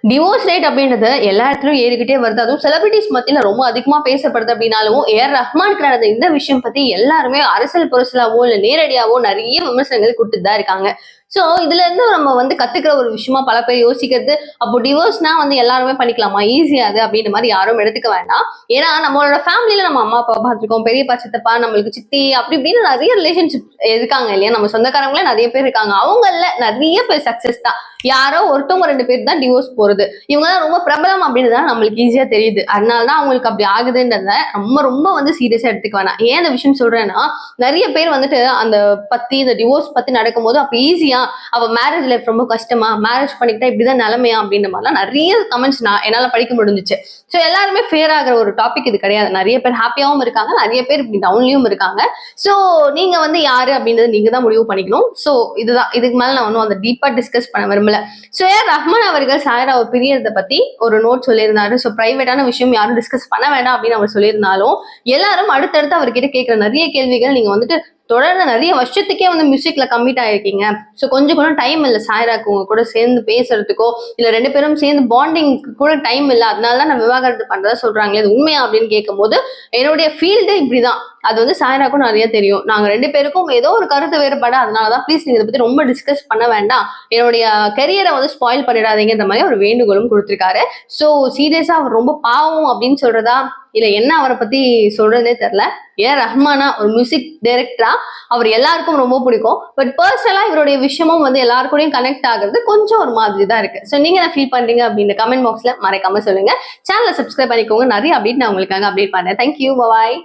Divorce rate அப்படின்றது எல்லா இடத்துலயும் ஏறிக்கிட்டே வருது. அதுவும் செலிபிரிட்டிஸ் மத்தியில ரொம்ப அதிகமா பேசப்படுது அப்படின்னாலும், ஏஆர் ரஹ்மானுக்கு நடந்த இந்த விஷயம் பத்தி எல்லாருமே அரசியல் புரசலாவோ இல்ல நேரடியாவோ நிறைய விமர்சனங்கள் கொடுத்துட்டு தான் இருக்காங்க. சோ இதுல இருந்து நம்ம கத்துக்கிற ஒரு விஷயமா பல பேர் யோசிக்கிறது, அப்போ டிவோர்ஸ்னா எல்லாருமே பண்ணிக்கலாமா, ஈஸியா அது அப்படின்ற மாதிரி யாரும் எடுத்துக்க வேண்டாம். ஏன்னா நம்மளோட ஃபேமிலியில நம்ம அம்மா அப்பா பார்த்திருக்கோம், பெரியப்பா சித்தப்பா, நம்மளுக்கு சித்தி அப்படி இப்படின்னு நிறைய ரிலேஷன்ஷிப் இருக்காங்க இல்லையா, நம்ம சொந்தக்காரங்களே நிறைய பேர் இருக்காங்க. அவங்கள நிறைய பேர் சக்சஸ் தான். யாரோ ஒருத்தவங்க 2 பேர் தான் டிவோர்ஸ் போறது. இவங்க தான் ரொம்ப பிரபலம் அப்படின்றத நம்மளுக்கு ஈஸியா தெரியுது. அதனாலதான் அவங்களுக்கு அப்படி ஆகுதுன்றத ரொம்ப ரொம்ப சீரியஸா எடுத்துக்க வேணாம். ஏன் இந்த விஷயம் சொல்றேன்னா, நிறைய பேர் அந்த இந்த டிவோர்ஸ் பத்தி நடக்கும்போது அப்ப ஈஸியா அவ மேரேஜ் லைஃப் ரொம்ப கஷ்டமா, மேரேஜ் பண்ணிக்கிட்டா இப்படிதான் நிலைமையா அப்படின்ற மாதிரிலாம் நிறைய கமெண்ட்ஸ் என்னால படிக்க முடிஞ்சுச்சு. சோ எல்லாருமே ஃபேர் ஆகிற ஒரு டாபிக் இது கிடையாது. நிறைய பேர் ஹாப்பியாவும் இருக்காங்க, நிறைய பேர் இப்படி டவுன்லயும் இருக்காங்க. சோ நீங்க யாரு அப்படின்றது நீங்க தான் முடிவு பண்ணிக்கணும். சோ இதுதான், இதுக்கு மேல நான் ஒன்னும் அந்த டீப்பா டிஸ்கஸ் பண்ண விரும்பல. சோ ஏஆர் ரஹ்மான் அவர்கள் சாயராவை பிரியறதை பத்தி ஒரு நோட் சொல்லியிருந்தாரு. சோ பிரைவேட்டான விஷயம் யாரும் டிஸ்கஸ் பண்ண வேண்டாம் அப்படின்னு அவர் சொல்லியிருந்தாலும், எல்லாரும் அடுத்தடுத்து அவர்கிட்ட கேட்கிற நிறைய கேள்விகள், நீங்க தொடர்ந்து நிறைய வருஷத்துக்கே மியூசிக்ல கம்மிட் ஆயிருக்கீங்க. ஸோ கொஞ்சம் டைம் இல்லை சாயராக்கு உங்க கூட சேர்ந்து பேசுறதுக்கோ இல்ல 2 பேரும் சேர்ந்து பாண்டிங் கூட டைம் இல்லை, அதனாலதான் நான் விவாகரத்து பண்றதா சொல்றாங்களே, அது உண்மையா அப்படின்னு கேட்கும்போது என்னுடைய ஃபீல்டு இப்படிதான். அது சாயராக்கும் நிறைய தெரியும். நாங்க 2 பேருக்கும் ஏதோ ஒரு கருத்து வேறுபாடு, அதனாலதான் ப்ளீஸ் நீங்க இதை பத்தி ரொம்ப டிஸ்கஸ் பண்ண வேண்டாம், என்னுடைய கெரியரை ஸ்பாயில் பண்ணிடாதீங்கன்ற மாதிரி ஒரு வேண்டுகோளும் கொடுத்திருக்காரு. சோ சீரியஸா அவர் ரொம்ப பாவம் அப்படின்னு சொல்றதா இல்ல என்ன அவரை பத்தி சொல்றதே தெரியல. ஏஆர் ரஹ்மானா ஒரு மியூசிக் டைரக்டரா அவர் எல்லாருக்கும் ரொம்ப பிடிக்கும். பட் பர்சனலா இவருடைய விஷயமும் எல்லாருக்கூடயும் கனெக்ட் ஆகுறது கொஞ்சம் ஒரு மாதிரி தான் இருக்கு. சோ நீங்க என்ன ஃபீல் பண்றீங்க அப்படின்னு கமெண்ட் பாக்ஸ்ல மறக்காம சொல்லுங்க. சேனலை சப்ஸ்கிரைப் பண்ணிக்கோங்க. நிறைய அப்டேட் நான் உங்களுக்காக அப்டேட் பண்றேன். தேங்க்யூ, பாய்.